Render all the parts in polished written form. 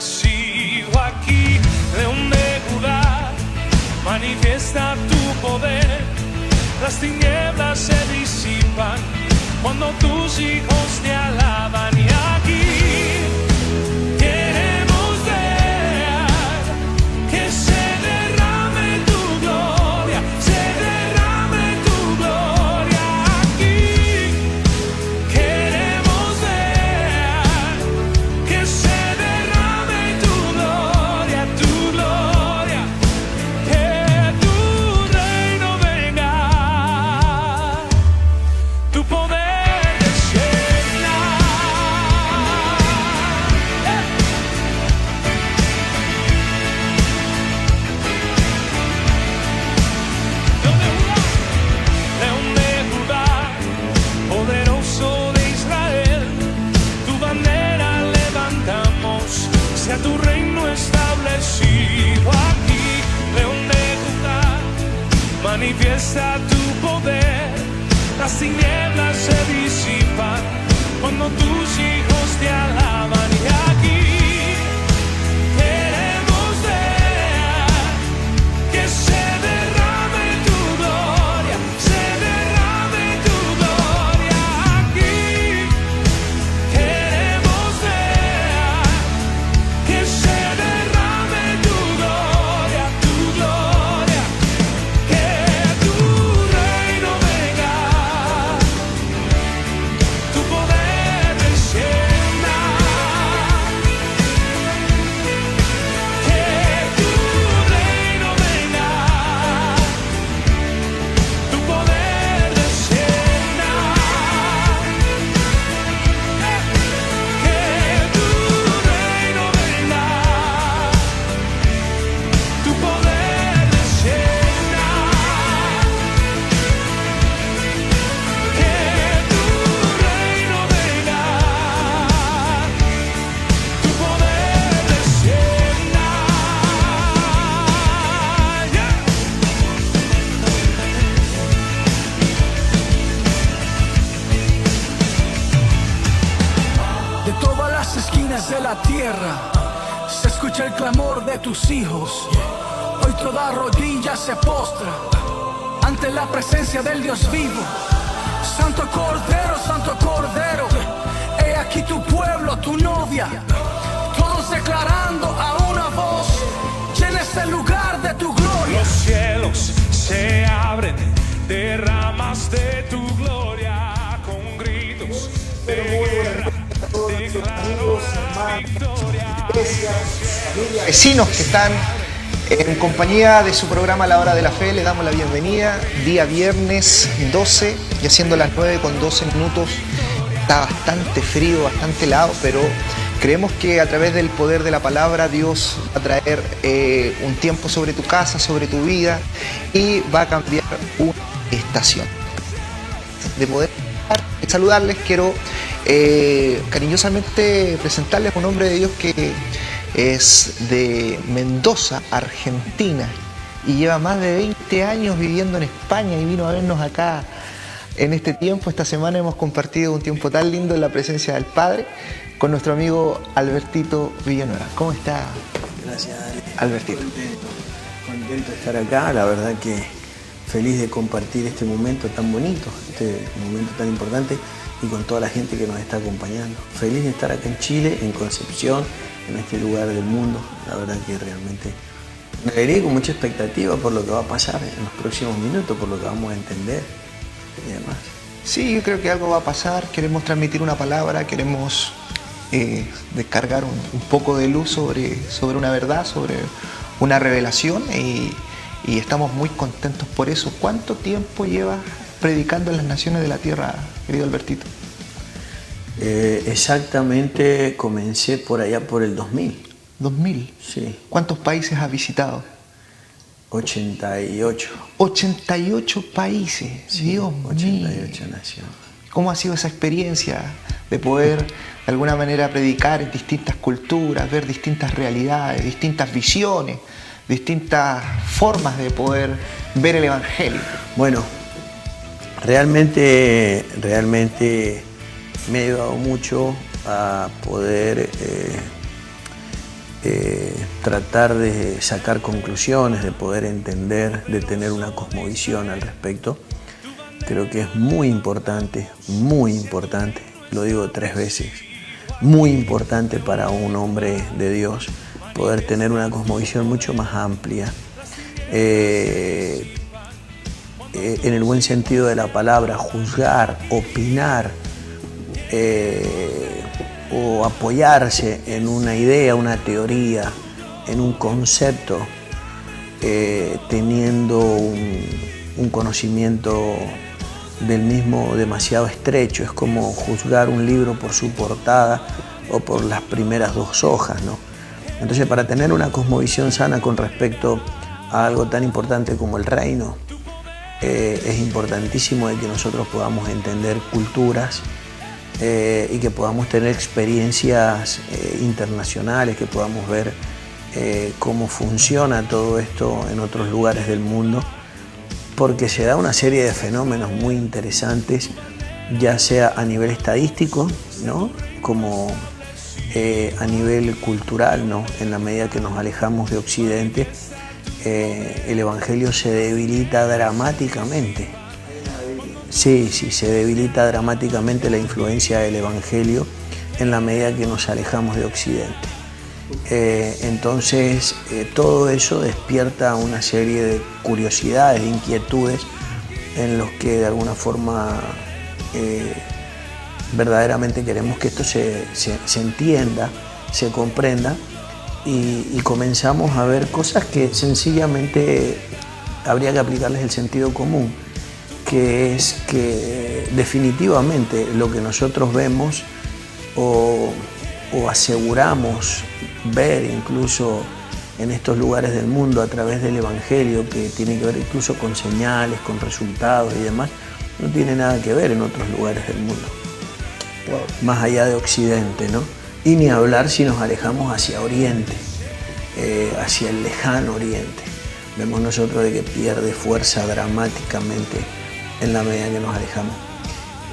establecido aquí, León de Judá, manifiesta tu poder. Las tinieblas se disipan cuando tus hijos te alaban. Y aquí queremos ver que se derrame tu gloria, se derrame tu gloria. Aquí queremos ver que se derrame tu gloria, que tu reino venga, tu poder. Sea tu reino establecido aquí, León de Judá, manifiesta tu poder. Las tinieblas se disipan cuando tus hijos te alaban. Y aquí queremos ver que se derrame tu gloria, se derrame tu gloria. Aquí queremos ver que se derrame tu gloria, que tu reino venga, tu poder descienda, que tu reino venga, tu poder descienda, que tu reino venga, tu poder descienda, que tu reino venga, tu poder descienda. De todas las esquinas de la tierra se escucha el clamor de tus hijos. Hoy toda rodilla se postra ante la presencia del Dios vivo. Santo Cordero, he aquí tu pueblo, tu novia, todos declarando a una voz: llena este lugar de tu gloria. Los cielos se abren, derramas de tu gloria, con gritos de guerra, declaro la victoria. Vecinos que están en compañía de su programa La Hora de la Fe, le damos la bienvenida. Día viernes 12, ya siendo las 9:12. Está bastante frío, bastante helado, pero creemos que a través del poder de la palabra Dios va a traer un tiempo sobre tu casa, sobre tu vida, y va a cambiar una estación. De poder saludarles, quiero cariñosamente presentarles a un hombre de Dios que es de Mendoza, Argentina, y lleva más de 20 años viviendo en España y vino a vernos acá en este tiempo. Esta semana hemos compartido un tiempo tan lindo en la presencia del Padre con nuestro amigo Albertito Villanueva. ¿Cómo está? Gracias, Ale. Albertito. Contento de estar acá, la verdad que feliz de compartir este momento tan bonito, este momento tan importante, y con toda la gente que nos está acompañando. Feliz de estar acá en Chile, en Concepción, en este lugar del mundo. La verdad que realmente me alegré, con mucha expectativa por lo que va a pasar en los próximos minutos, por lo que vamos a entender y demás. Sí, yo creo que algo va a pasar. Queremos transmitir una palabra, queremos descargar un poco de luz sobre una verdad, sobre una revelación, y estamos muy contentos por eso. ¿Cuánto tiempo llevas predicando en las naciones de la tierra, querido Albertito? Exactamente, comencé por allá por el 2000. ¿2000? Sí. ¿Cuántos países has visitado? 88. 88 países, Sí, Dios 88 mío. naciones. ¿Cómo ha sido esa experiencia de poder de alguna manera predicar en distintas culturas, ver distintas realidades, distintas visiones, distintas formas de poder ver el Evangelio? Bueno, realmente me ha ayudado mucho a poder tratar de sacar conclusiones, de poder entender, de tener una cosmovisión al respecto. Creo que es muy importante, lo digo 3 veces, muy importante para un hombre de Dios poder tener una cosmovisión mucho más amplia, en el buen sentido de la palabra, juzgar, opinar, o apoyarse en una idea, una teoría, en un concepto, teniendo un conocimiento del mismo demasiado estrecho. Es como juzgar un libro por su portada o por las primeras 2 hojas, ¿no? Entonces, para tener una cosmovisión sana con respecto a algo tan importante como el reino, es importantísimo de que nosotros podamos entender culturas, y que podamos tener experiencias internacionales, que podamos ver cómo funciona todo esto en otros lugares del mundo, porque se da una serie de fenómenos muy interesantes, ya sea a nivel estadístico, ¿no?, como a nivel cultural, ¿no? En la medida que nos alejamos de Occidente, el Evangelio se debilita dramáticamente. Sí, se debilita dramáticamente la influencia del Evangelio en la medida que nos alejamos de Occidente. Entonces, todo eso despierta una serie de curiosidades, de inquietudes, en los que de alguna forma verdaderamente queremos que esto se entienda, se comprenda, y comenzamos a ver cosas que sencillamente habría que aplicarles el sentido común, que es que definitivamente lo que nosotros vemos o aseguramos ver incluso en estos lugares del mundo a través del Evangelio, que tiene que ver incluso con señales, con resultados y demás, no tiene nada que ver en otros lugares del mundo, más allá de Occidente, ¿no? Y ni hablar si nos alejamos hacia Oriente, hacia el lejano Oriente. Vemos nosotros de que pierde fuerza dramáticamente en la medida que nos alejamos.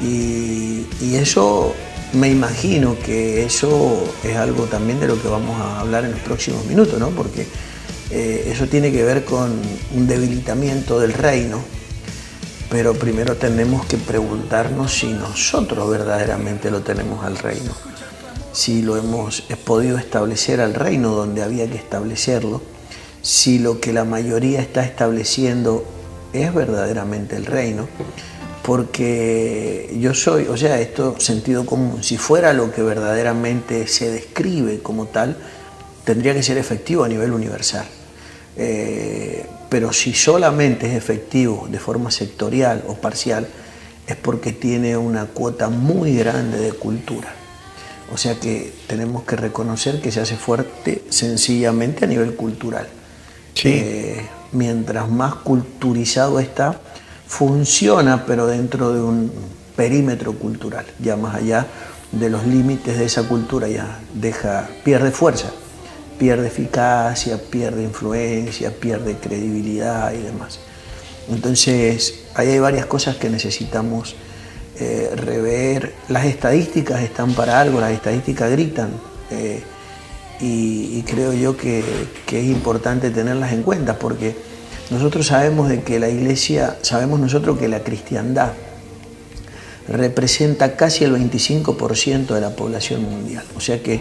Y eso, me imagino que eso es algo también de lo que vamos a hablar en los próximos minutos, ¿no? Porque eso tiene que ver con un debilitamiento del reino, pero primero tenemos que preguntarnos si nosotros verdaderamente lo tenemos al reino, si lo hemos podido establecer al reino donde había que establecerlo, si lo que la mayoría está estableciendo es verdaderamente el reino, porque yo soy, o sea, esto sentido común, si fuera lo que verdaderamente se describe como tal, tendría que ser efectivo a nivel universal. Pero si solamente es efectivo de forma sectorial o parcial, es porque tiene una cuota muy grande de cultura. O sea que tenemos que reconocer que se hace fuerte sencillamente a nivel cultural. Sí. Mientras más culturizado está, funciona, pero dentro de un perímetro cultural, ya más allá de los límites de esa cultura ya pierde fuerza, pierde eficacia, pierde influencia, pierde credibilidad y demás. Entonces, ahí hay varias cosas que necesitamos rever. Las estadísticas están para algo, las estadísticas gritan, y creo yo que es importante tenerlas en cuenta, porque nosotros sabemos de que la Iglesia, sabemos nosotros que la cristiandad representa casi el 25% de la población mundial. O sea que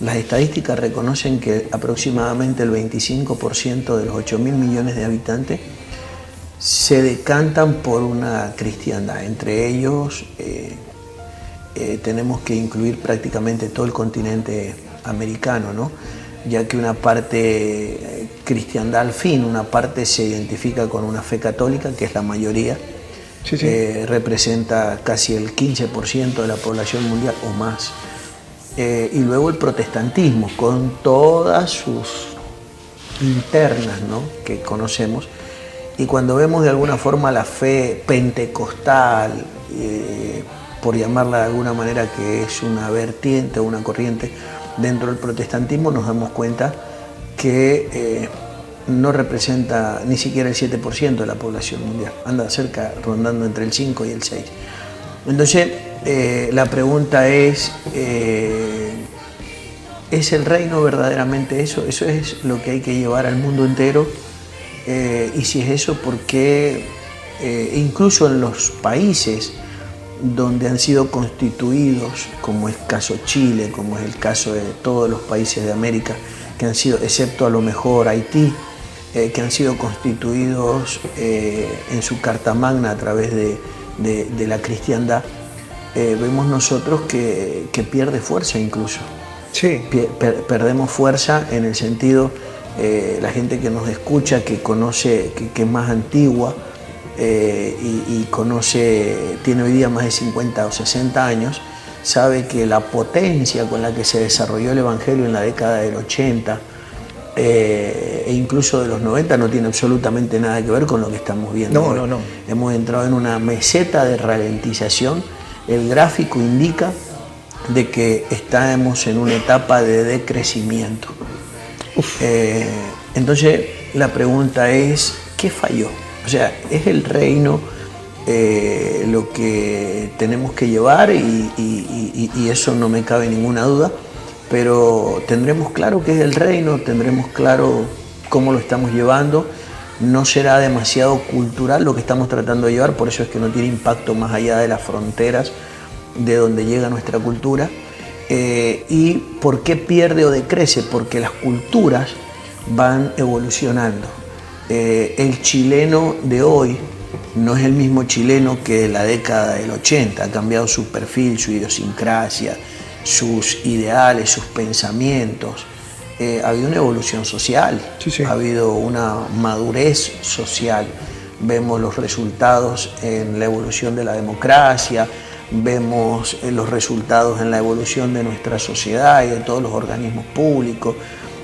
las estadísticas reconocen que aproximadamente el 25% de los 8.000 millones de habitantes se decantan por una cristiandad. Entre ellos tenemos que incluir prácticamente todo el continente americano, ¿no? Ya que una parte cristiandad al fin, una parte se identifica con una fe católica, que es la mayoría, sí. Representa casi el 15% de la población mundial o más. Y luego el protestantismo, con todas sus internas, ¿no?, que conocemos. Y cuando vemos de alguna forma la fe pentecostal, por llamarla de alguna manera, que es una vertiente o una corriente dentro del protestantismo, nos damos cuenta que no representa ni siquiera el 7% de la población mundial, anda cerca, rondando entre el 5 y el 6. Entonces, la pregunta es ¿Es el reino verdaderamente eso? Eso es lo que hay que llevar al mundo entero. Y si es eso, ¿por qué incluso en los países donde han sido constituidos, como es el caso Chile, como es el caso de todos los países de América, que han sido, excepto a lo mejor Haití, que han sido constituidos en su Carta Magna a través de la cristiandad, vemos nosotros que pierde fuerza incluso. Sí. Perdemos fuerza en el sentido, la gente que nos escucha, que conoce, que es más antigua y conoce, tiene hoy día más de 50 o 60 años, sabe que la potencia con la que se desarrolló el Evangelio en la década del 80 e incluso de los 90 no tiene absolutamente nada que ver con lo que estamos viendo hoy. No. Hemos entrado en una meseta de ralentización. El gráfico indica de que estamos en una etapa de decrecimiento. Entonces la pregunta es, ¿qué falló? O sea, ¿es el reino lo que tenemos que llevar? Y eso no me cabe ninguna duda, pero tendremos claro qué es el reino, tendremos claro cómo lo estamos llevando. No será demasiado cultural lo que estamos tratando de llevar, por eso es que no tiene impacto más allá de las fronteras de donde llega nuestra cultura. ¿Y por qué pierde o decrece? Porque las culturas van evolucionando. El chileno de hoy no es el mismo chileno que de la década del 80, ha cambiado su perfil, su idiosincrasia, sus ideales, sus pensamientos. Ha habido una evolución social, Sí. ha habido una madurez social. Vemos los resultados en la evolución de la democracia, vemos los resultados en la evolución de nuestra sociedad y de todos los organismos públicos,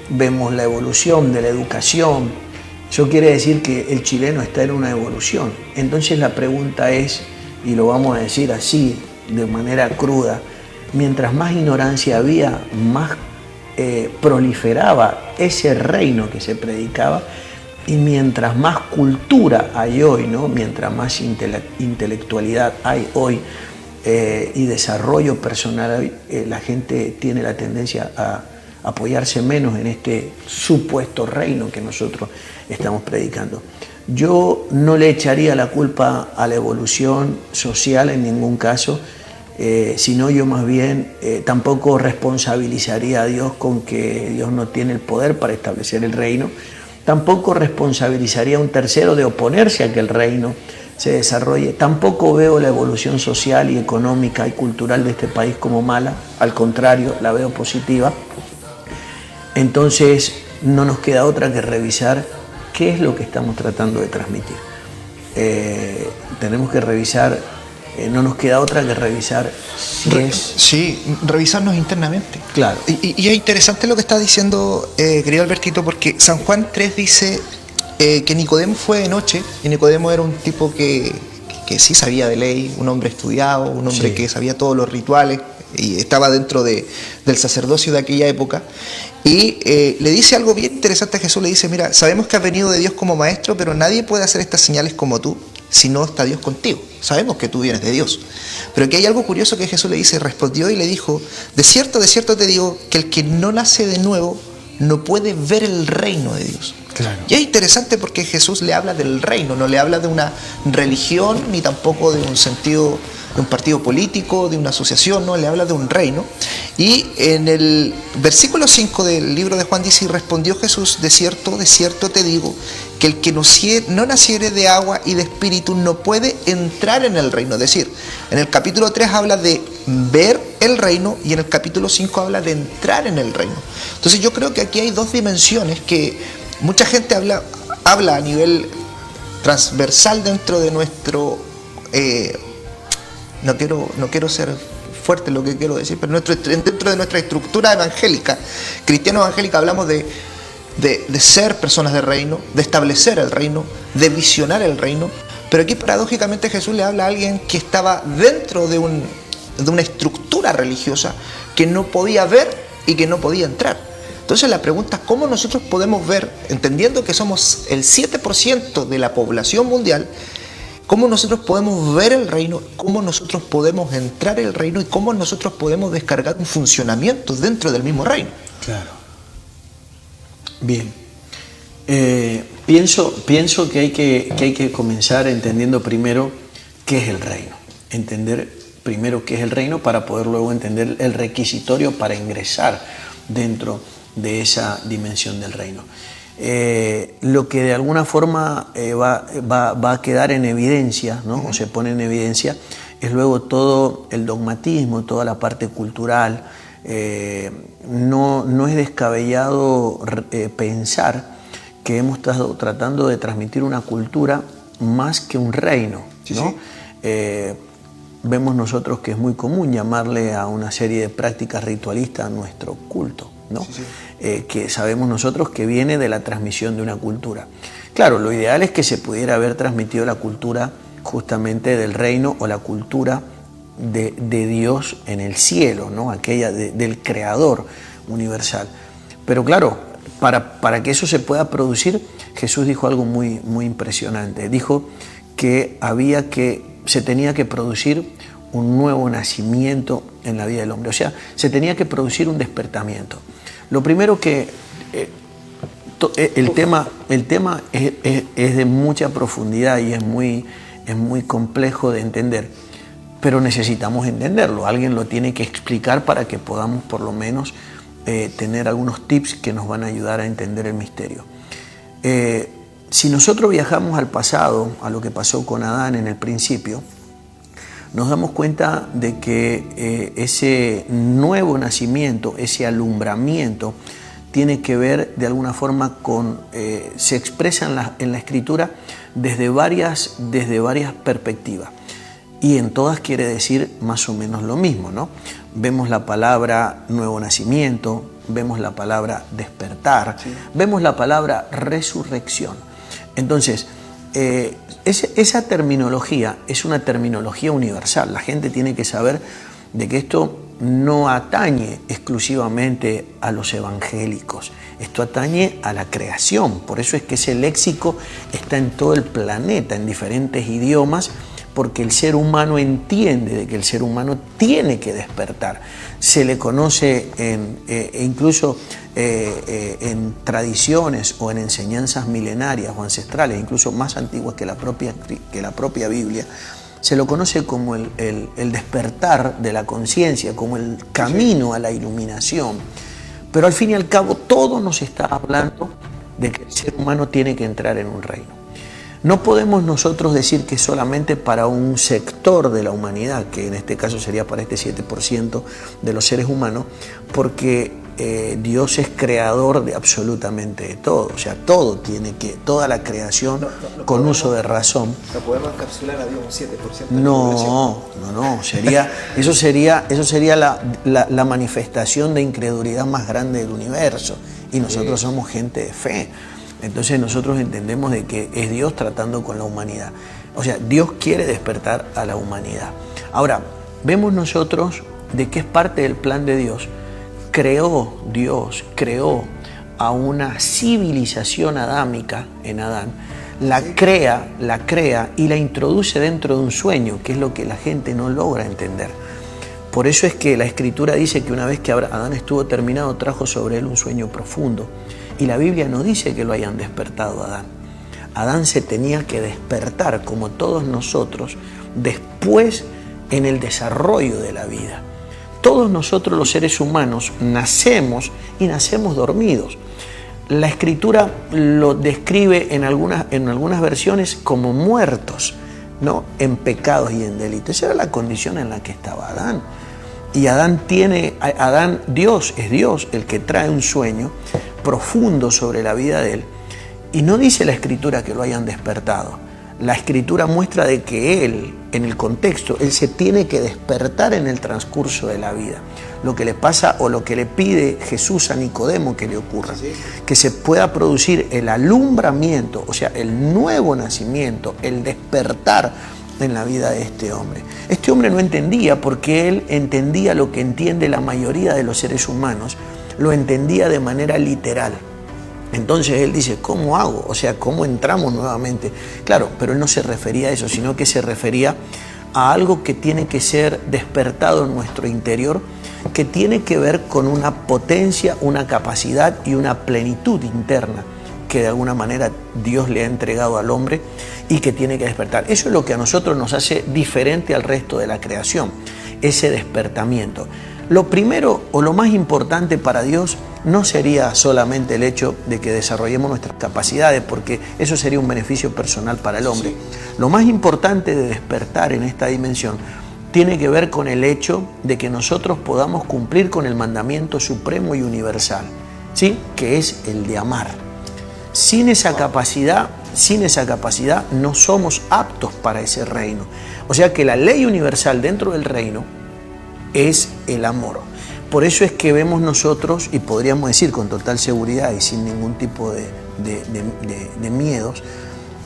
vemos la evolución de la educación. Eso quiere decir que el chileno está en una evolución. Entonces la pregunta es, y lo vamos a decir así, de manera cruda, mientras más ignorancia había, más proliferaba ese reino que se predicaba, y mientras más cultura hay hoy, ¿no? Mientras más intelectualidad hay hoy y desarrollo personal hay, la gente tiene la tendencia a apoyarse menos en este supuesto reino que nosotros estamos predicando. Yo no le echaría la culpa a la evolución social en ningún caso, sino yo más bien tampoco responsabilizaría a Dios con que Dios no tiene el poder para establecer el reino. Tampoco responsabilizaría a un tercero de oponerse a que el reino se desarrolle. Tampoco veo la evolución social y económica y cultural de este país como mala, al contrario, la veo positiva. Entonces no nos queda otra que revisar qué es lo que estamos tratando de transmitir. Tenemos que revisar, no nos queda otra que revisar si es... Sí, revisarnos internamente. Claro. Y es interesante lo que está diciendo, querido Albertito, porque San Juan 3 dice que Nicodemo fue de noche, y Nicodemo era un tipo que sí sabía de ley, un hombre estudiado, un hombre que sabía todos los rituales, y estaba dentro del sacerdocio de aquella época, y le dice algo bien interesante a Jesús. Le dice: mira, sabemos que has venido de Dios como maestro, pero nadie puede hacer estas señales como tú si no está Dios contigo. Sabemos que tú vienes de Dios, pero aquí hay algo curioso que Jesús le dice. Respondió y le dijo: de cierto te digo que el que no nace de nuevo no puede ver el reino de Dios. Claro. Y es interesante porque Jesús le habla del reino, no le habla de una religión ni tampoco de un sentido de un partido político, de una asociación, no, le habla de un reino. Y en el versículo 5 del libro de Juan dice: y respondió Jesús: de cierto te digo que el que no naciere de agua y de espíritu no puede entrar en el reino. Es decir, en el capítulo 3 habla de ver el reino y en el capítulo 5 habla de entrar en el reino. Entonces yo creo que aquí hay dos dimensiones que mucha gente habla a nivel transversal dentro de nuestro... No quiero ser fuerte en lo que quiero decir, pero dentro de nuestra estructura evangélica, cristiana evangélica, hablamos de ser personas de reino, de establecer el reino, de visionar el reino. Pero aquí paradójicamente Jesús le habla a alguien que estaba dentro de una estructura religiosa que no podía ver y que no podía entrar. Entonces la pregunta es: ¿cómo nosotros podemos ver, entendiendo que somos el 7% de la población mundial, cómo nosotros podemos ver el reino, cómo nosotros podemos entrar en el reino y cómo nosotros podemos descargar un funcionamiento dentro del mismo reino. Claro. Bien. Pienso que hay que comenzar entendiendo primero qué es el reino. Entender primero qué es el reino para poder luego entender el requisitorio para ingresar dentro de esa dimensión del reino. Lo que de alguna forma va a quedar en evidencia, ¿no? O se pone en evidencia, es luego todo el dogmatismo, toda la parte cultural. No es descabellado pensar que hemos estado tratando de transmitir una cultura más que un reino, ¿no? Sí. Vemos nosotros que es muy común llamarle a una serie de prácticas ritualistas a nuestro culto, ¿no? Sí, sí. Que sabemos nosotros que viene de la transmisión de una cultura. Claro, lo ideal es que se pudiera haber transmitido la cultura justamente del reino o la cultura de Dios en el cielo, ¿no? Aquella del Creador universal. Pero claro, para que eso se pueda producir, Jesús dijo algo muy, muy impresionante. Dijo que se tenía que producir un nuevo nacimiento en la vida del hombre. O sea, se tenía que producir un despertamiento. Lo primero que el tema es de mucha profundidad y es muy complejo de entender, pero necesitamos entenderlo. Alguien lo tiene que explicar para que podamos por lo menos tener algunos tips que nos van a ayudar a entender el misterio. Si nosotros viajamos al pasado, a lo que pasó con Adán en el principio, nos damos cuenta de que ese nuevo nacimiento, ese alumbramiento, tiene que ver de alguna forma con, se expresa en la Escritura desde varias perspectivas. Y en todas quiere decir más o menos lo mismo, ¿no? Vemos la palabra nuevo nacimiento, vemos la palabra despertar, sí, vemos la palabra resurrección. Entonces, esa terminología es una terminología universal. La gente tiene que saber de que esto no atañe exclusivamente a los evangélicos, esto atañe a la creación. Por eso es que ese léxico está en todo el planeta, en diferentes idiomas, porque el ser humano entiende de que el ser humano tiene que despertar. Se le conoce incluso en tradiciones o en enseñanzas milenarias o ancestrales, incluso más antiguas que la propia Biblia, se lo conoce como el despertar de la conciencia, como el camino a la iluminación. Pero al fin y al cabo todo nos está hablando de que el ser humano tiene que entrar en un reino. No podemos nosotros decir que solamente para un sector de la humanidad, que en este caso sería para este 7% de los seres humanos, porque Dios es creador de absolutamente de todo. O sea, toda la creación con uso de razón. ¿No podemos encapsular a Dios un 7%? No. Eso sería la manifestación de incredulidad más grande del universo. Y nosotros somos gente de fe. Entonces nosotros entendemos de que es Dios tratando con la humanidad. O sea, Dios quiere despertar a la humanidad. Ahora, vemos nosotros de que es parte del plan de Dios. Dios creó a una civilización adámica en Adán, la crea y la introduce dentro de un sueño, que es lo que la gente no logra entender. Por eso es que la Escritura dice que una vez que Adán estuvo terminado, trajo sobre él un sueño profundo. Y la Biblia no dice que lo hayan despertado a Adán. Adán se tenía que despertar, como todos nosotros, después en el desarrollo de la vida. Todos nosotros los seres humanos nacemos y nacemos dormidos. La Escritura lo describe en algunas versiones como muertos, ¿no? En pecados y en delitos. Esa era la condición en la que estaba Adán. Y Dios es Dios el que trae un sueño profundo sobre la vida de él. Y no dice la Escritura que lo hayan despertado. La Escritura muestra de que él, en el contexto, él se tiene que despertar en el transcurso de la vida. Lo que le pasa o lo que le pide Jesús a Nicodemo que le ocurra. Sí. Que se pueda producir el alumbramiento, o sea, el nuevo nacimiento, el despertar en la vida de este hombre. Este hombre no entendía, porque él entendía lo que entiende la mayoría de los seres humanos, lo entendía de manera literal. Entonces él dice, ¿cómo hago? O sea, ¿cómo entramos nuevamente? Claro, pero él no se refería a eso, sino que se refería a algo que tiene que ser despertado en nuestro interior, que tiene que ver con una potencia, una capacidad y una plenitud interna que de alguna manera Dios le ha entregado al hombre y que tiene que despertar. Eso es lo que a nosotros nos hace diferente al resto de la creación, ese despertamiento. Lo primero o lo más importante para Dios no sería solamente el hecho de que desarrollemos nuestras capacidades, porque eso sería un beneficio personal para el hombre. Lo más importante de despertar en esta dimensión tiene que ver con el hecho de que nosotros podamos cumplir con el mandamiento supremo y universal, ¿sí? Que es el de amar. Sin esa capacidad no somos aptos para ese reino. O sea que la ley universal dentro del reino es el amor. Por eso es que vemos nosotros, y podríamos decir con total seguridad y sin ningún tipo de miedos,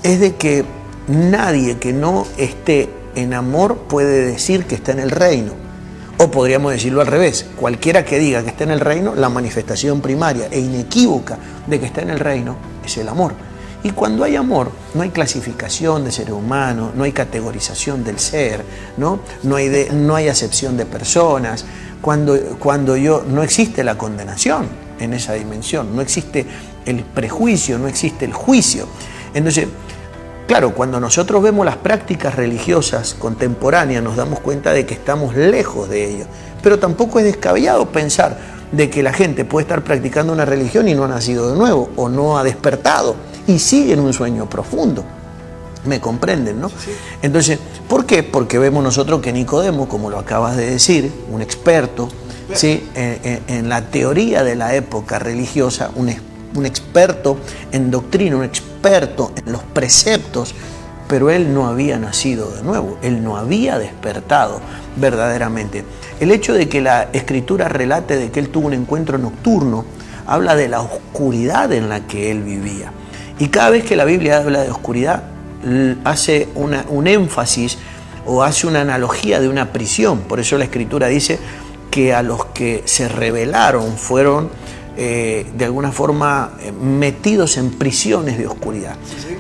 es de que nadie que no esté en amor puede decir que está en el reino. O podríamos decirlo al revés, cualquiera que diga que está en el reino, la manifestación primaria e inequívoca de que está en el reino es el amor. Y cuando hay amor, no hay clasificación de ser humano, no hay categorización del ser, no hay acepción de personas. No existe la condenación en esa dimensión, no existe el prejuicio, no existe el juicio. Entonces, claro, cuando nosotros vemos las prácticas religiosas contemporáneas nos damos cuenta de que estamos lejos de ello. Pero tampoco es descabellado pensar de que la gente puede estar practicando una religión y no ha nacido de nuevo o no ha despertado y sigue en un sueño profundo. ¿Me comprenden, no? Sí. Entonces, ¿por qué? Porque vemos nosotros que Nicodemo, como lo acabas de decir, un experto, ¿sí? en la teoría de la época religiosa, un experto en doctrina, un experto en los preceptos, pero él no había nacido de nuevo, él no había despertado verdaderamente. El hecho de que la Escritura relate de que él tuvo un encuentro nocturno, habla de la oscuridad en la que él vivía. Y cada vez que la Biblia habla de oscuridad, hace un énfasis o hace una analogía de una prisión. Por eso la Escritura dice que a los que se rebelaron fueron de alguna forma metidos en prisiones de oscuridad.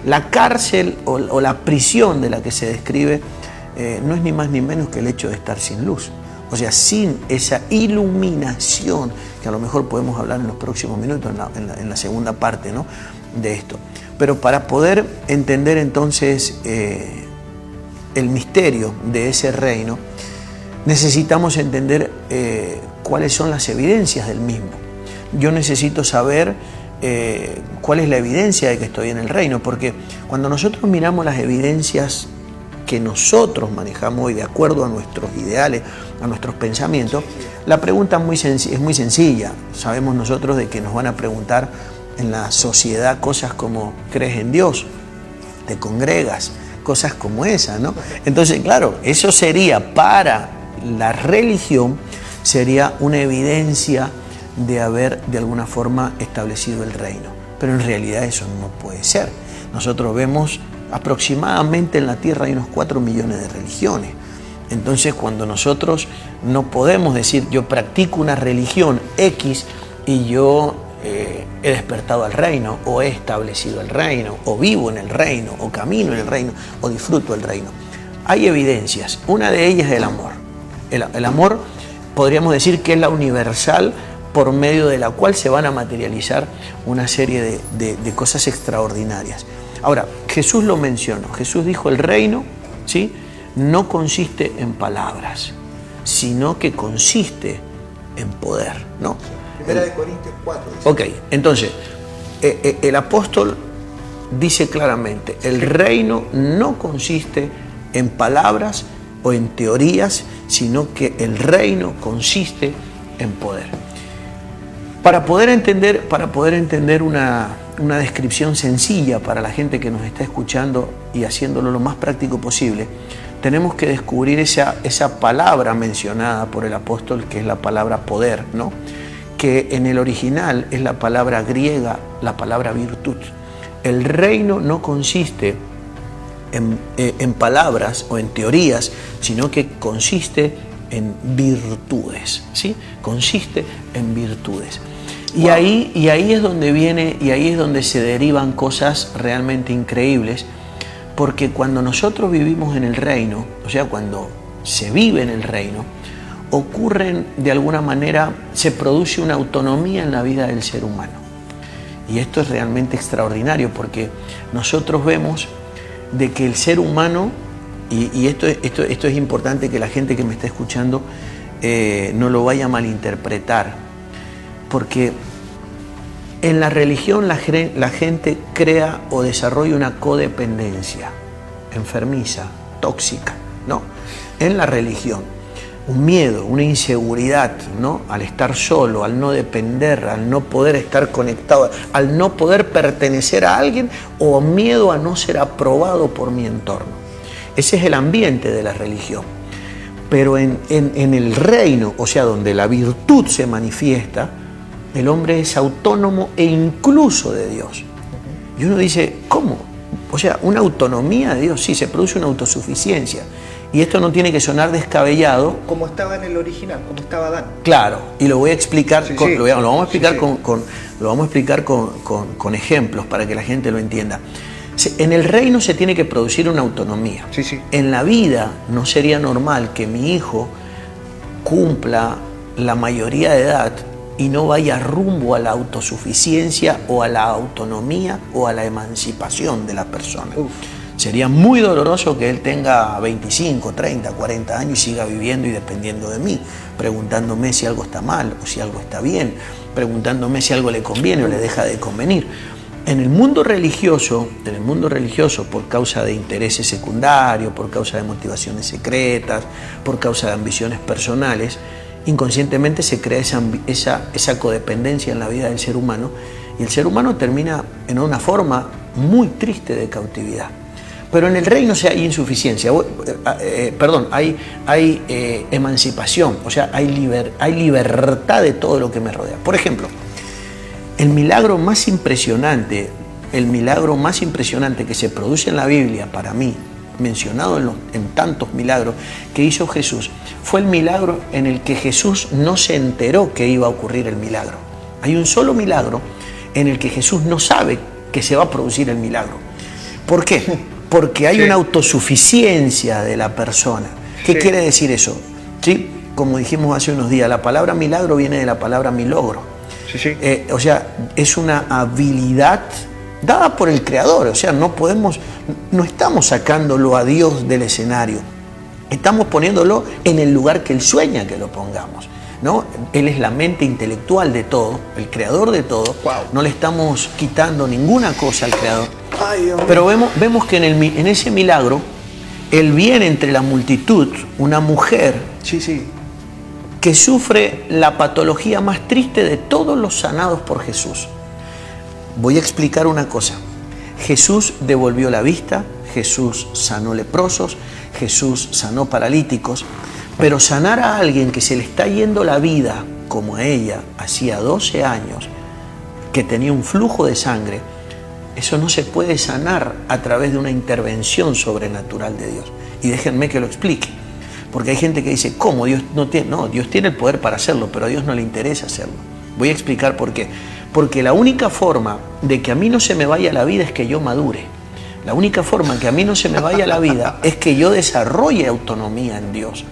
La cárcel o la prisión de la que se describe no es ni más ni menos que el hecho de estar sin luz. O sea, sin esa iluminación, que a lo mejor podemos hablar en los próximos minutos, en la segunda parte, ¿no?, de esto. Pero para poder entender entonces el misterio de ese reino, necesitamos entender cuáles son las evidencias del mismo. Yo necesito saber cuál es la evidencia de que estoy en el reino, porque cuando nosotros miramos las evidencias que nosotros manejamos hoy de acuerdo a nuestros ideales, a nuestros pensamientos, la pregunta es muy sencilla. Sabemos nosotros de que nos van a preguntar en la sociedad cosas como ¿crees en Dios? ¿Te congregas? Cosas como esa, ¿no? Entonces, claro, eso sería para la religión, sería una evidencia de haber de alguna forma establecido el reino. Pero en realidad eso no puede ser. Nosotros vemos aproximadamente en la tierra hay unos 4 millones de religiones. Entonces, cuando nosotros no podemos decir yo practico una religión X y yo he despertado al reino, o he establecido el reino, o vivo en el reino, o camino en el reino, o disfruto el reino. Hay evidencias. Una de ellas es el amor. El amor podríamos decir que es la universal por medio de la cual se van a materializar una serie de cosas extraordinarias. Ahora, Jesús lo mencionó. Jesús dijo, el reino, ¿sí?, no consiste en palabras, sino que consiste en poder, ¿no? Primera de Corintios 4. Ok, entonces, el apóstol dice claramente, el reino no consiste en palabras o en teorías, sino que el reino consiste en poder. Para poder entender una descripción sencilla para la gente que nos está escuchando y haciéndolo lo más práctico posible, tenemos que descubrir esa palabra mencionada por el apóstol, que es la palabra poder, ¿no?, que en el original es la palabra griega, la palabra virtud. El reino no consiste en palabras o en teorías, sino que consiste en virtudes, ¿sí? Consiste en virtudes. Y ahí es donde viene, y ahí es donde se derivan cosas realmente increíbles, porque cuando nosotros vivimos en el reino, o sea, cuando se vive en el reino, ocurren de alguna manera, se produce una autonomía en la vida del ser humano. Y esto es realmente extraordinario, porque nosotros vemos de que el ser humano, y esto es importante que la gente que me está escuchando no lo vaya a malinterpretar, porque en la religión la gente crea o desarrolla una codependencia enfermiza, tóxica, ¿no? En la religión, un miedo, una inseguridad, ¿no? Al estar solo, al no depender, al no poder estar conectado, al no poder pertenecer a alguien, o miedo a no ser aprobado por mi entorno. Ese es el ambiente de la religión. Pero en el reino, o sea, donde la virtud se manifiesta, el hombre es autónomo e incluso de Dios. Y uno dice, ¿cómo? O sea, una autonomía de Dios, sí, se produce una autosuficiencia. Y esto no tiene que sonar descabellado. Como estaba en el original, como estaba Adán. Claro, y lo voy a explicar, Sí, lo vamos a explicar, sí. con ejemplos para que la gente lo entienda. En el reino se tiene que producir una autonomía. Sí, sí. En la vida no sería normal que mi hijo cumpla la mayoría de edad y no vaya rumbo a la autosuficiencia o a la autonomía o a la emancipación de la persona. Sería muy doloroso que él tenga 25, 30, 40 años y siga viviendo y dependiendo de mí, preguntándome si algo está mal o si algo está bien, preguntándome si algo le conviene o le deja de convenir. En el mundo religioso, por causa de intereses secundarios, por causa de motivaciones secretas, por causa de ambiciones personales, inconscientemente se crea esa codependencia en la vida del ser humano, y el ser humano termina en una forma muy triste de cautividad. Pero en el reino hay insuficiencia, hay emancipación, o sea, hay libertad de todo lo que me rodea. Por ejemplo, el milagro más impresionante que se produce en la Biblia, para mí, mencionado en tantos milagros que hizo Jesús, fue el milagro en el que Jesús no se enteró que iba a ocurrir el milagro. Hay un solo milagro en el que Jesús no sabe que se va a producir el milagro. ¿Por qué? Porque hay una autosuficiencia de la persona. ¿Qué quiere decir eso? ¿Sí? Como dijimos hace unos días, la palabra milagro viene de la palabra milogro. O sea, es una habilidad dada por el Creador. O sea, no estamos sacándolo a Dios del escenario. Estamos poniéndolo en el lugar que Él sueña que lo pongamos, ¿no? Él es la mente intelectual de todo, el creador de todo. Wow. No le estamos quitando ninguna cosa al Creador. Pero vemos que en ese milagro, Él viene entre la multitud, una mujer que sufre la patología más triste de todos los sanados por Jesús. Voy a explicar una cosa. Jesús devolvió la vista, Jesús sanó leprosos, Jesús sanó paralíticos, pero sanar a alguien que se le está yendo la vida, como a ella, hacía 12 años, que tenía un flujo de sangre, eso no se puede sanar a través de una intervención sobrenatural de Dios. Y déjenme que lo explique, porque hay gente que dice, ¿cómo? Dios no tiene, no, Dios tiene el poder para hacerlo, pero a Dios no le interesa hacerlo. Voy a explicar por qué. Porque la única forma de que a mí no se me vaya la vida es que yo madure. La única forma que a mí no se me vaya la vida es que yo desarrolle autonomía en Dios.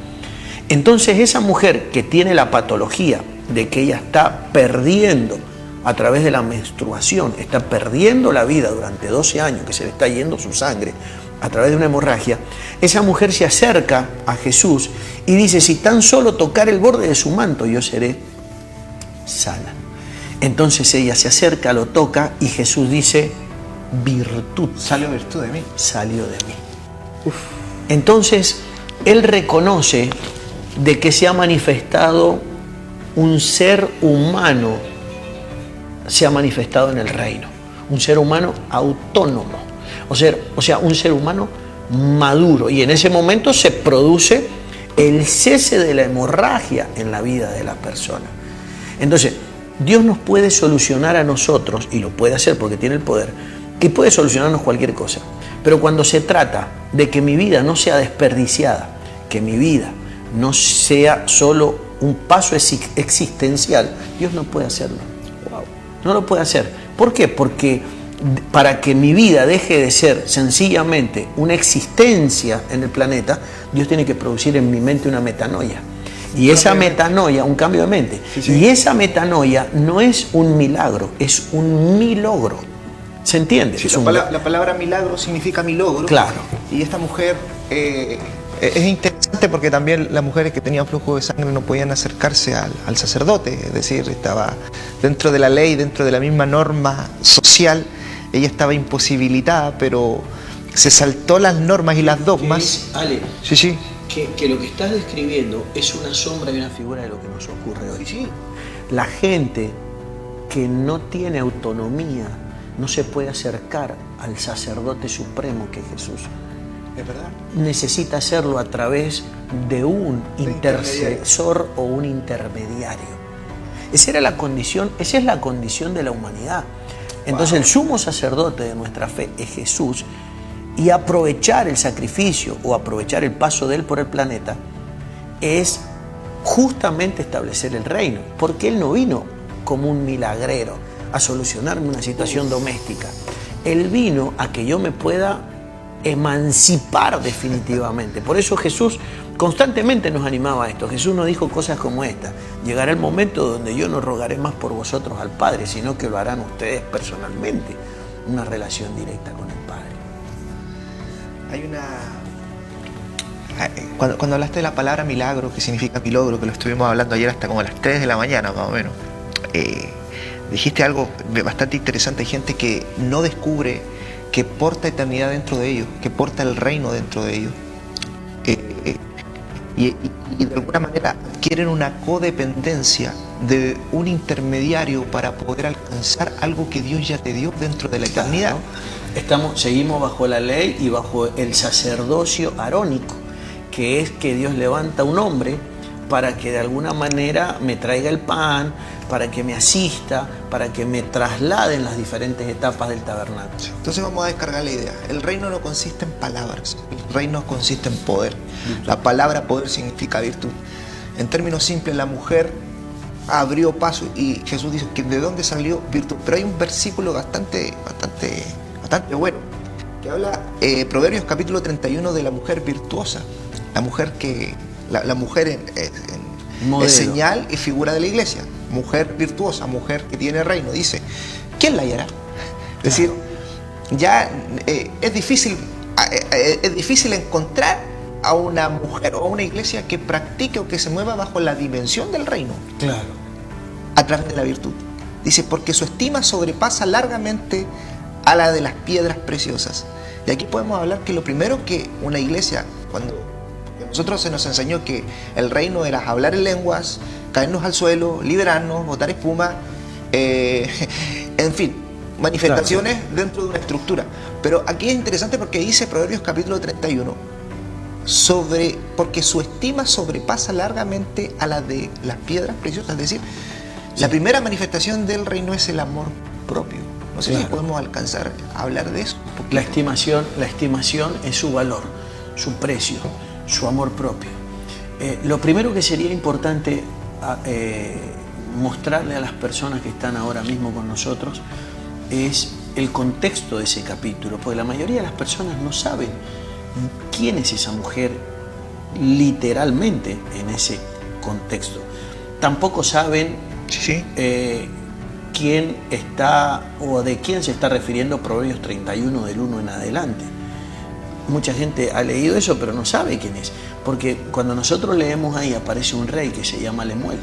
Entonces esa mujer que tiene la patología de que ella está perdiendo a través de la menstruación, está perdiendo la vida durante 12 años, que se le está yendo su sangre a través de una hemorragia, esa mujer se acerca a Jesús y dice, si tan solo tocar el borde de su manto, yo seré sana. Entonces ella se acerca, lo toca y Jesús dice, virtud. Salió virtud de mí. Salió de mí. Entonces, Él reconoce de que se ha manifestado un ser humano, se ha manifestado en el reino. Un ser humano autónomo. O sea, un ser humano maduro. Y en ese momento se produce el cese de la hemorragia en la vida de la persona. Entonces, Dios nos puede solucionar a nosotros, y lo puede hacer porque tiene el poder, que puede solucionarnos cualquier cosa. Pero cuando se trata de que mi vida no sea desperdiciada, que mi vida no sea solo un paso existencial, Dios no puede hacerlo. Wow. No lo puede hacer. ¿Por qué? Porque para que mi vida deje de ser sencillamente una existencia en el planeta, Dios tiene que producir en mi mente una metanoia. Y esa metanoia, un cambio de mente. Sí, sí. Y esa metanoia no es un milagro, es un milogro. ¿Se entiende? Sí, la palabra milagro significa milogro. Claro. Y esta mujer es interesante porque también las mujeres que tenían flujo de sangre no podían acercarse al sacerdote, es decir, estaba dentro de la ley, dentro de la misma norma social, ella estaba imposibilitada, pero se saltó las normas y las dogmas. Ale, sí, sí. Que lo que estás describiendo es una sombra y una figura de lo que nos ocurre hoy. Sí. La gente que no tiene autonomía no se puede acercar al sacerdote supremo que es Jesús. Es verdad. Necesita hacerlo a través de un intercesor o un intermediario. Esa es la condición de la humanidad. Entonces el sumo sacerdote de nuestra fe es Jesús, y aprovechar el sacrificio o aprovechar el paso de Él por el planeta es justamente establecer el reino, porque Él no vino como un milagrero a solucionarme una situación doméstica. Él vino a que yo me pueda emancipar definitivamente. Por eso Jesús constantemente nos animaba a esto. Jesús nos dijo cosas como esta: llegará el momento donde yo no rogaré más por vosotros al Padre, sino que lo harán ustedes personalmente, una relación directa con el Padre. Hay una... Cuando hablaste de la palabra milagro, que significa milogro, que lo estuvimos hablando ayer hasta como las 3 de la mañana más o menos, dijiste algo bastante interesante. Hay gente que no descubre que porta eternidad dentro de ellos, que porta el reino dentro de ellos, y de alguna manera adquieren una codependencia de un intermediario para poder alcanzar algo que Dios ya te dio dentro de la eternidad. Seguimos bajo la ley y bajo el sacerdocio arónico, que es que Dios levanta un hombre para que de alguna manera me traiga el pan, para que me asista, para que me traslade en las diferentes etapas del tabernáculo. Entonces vamos a descargar la idea. El reino no consiste en palabras, el reino consiste en poder. La palabra poder significa virtud. En términos simples, la mujer abrió paso y Jesús dice que de dónde salió virtud. Pero hay un versículo bastante bueno que habla, Proverbios capítulo 31, de la mujer virtuosa. La mujer que la mujer es señal y figura de la iglesia. Mujer virtuosa, mujer que tiene reino. Dice, ¿quién la hallará? Es decir, ya es difícil encontrar a una mujer o a una iglesia que practique o que se mueva bajo la dimensión del reino. Claro. A través de la virtud. Dice, porque su estima sobrepasa largamente a la de las piedras preciosas. Y aquí podemos hablar que lo primero que una iglesia, cuando nosotros se nos enseñó que el reino era hablar en lenguas, caernos al suelo, liberarnos, botar espuma, en fin, manifestaciones dentro de una estructura. Pero aquí es interesante porque dice Proverbios capítulo 31, porque su estima sobrepasa largamente a la de las piedras preciosas. Es decir, la primera manifestación del reino es el amor propio. No sé si podemos alcanzar a hablar de eso. La estimación es su valor, su precio, su amor propio. Lo primero que sería importante mostrarle a las personas que están ahora mismo con nosotros es el contexto de ese capítulo, porque la mayoría de las personas no saben quién es esa mujer literalmente en ese contexto. Tampoco saben quién está o de quién se está refiriendo Proverbios 31 del 1 en adelante. Mucha gente ha leído eso, pero no sabe quién es, porque cuando nosotros leemos ahí aparece un rey que se llama Lemuel,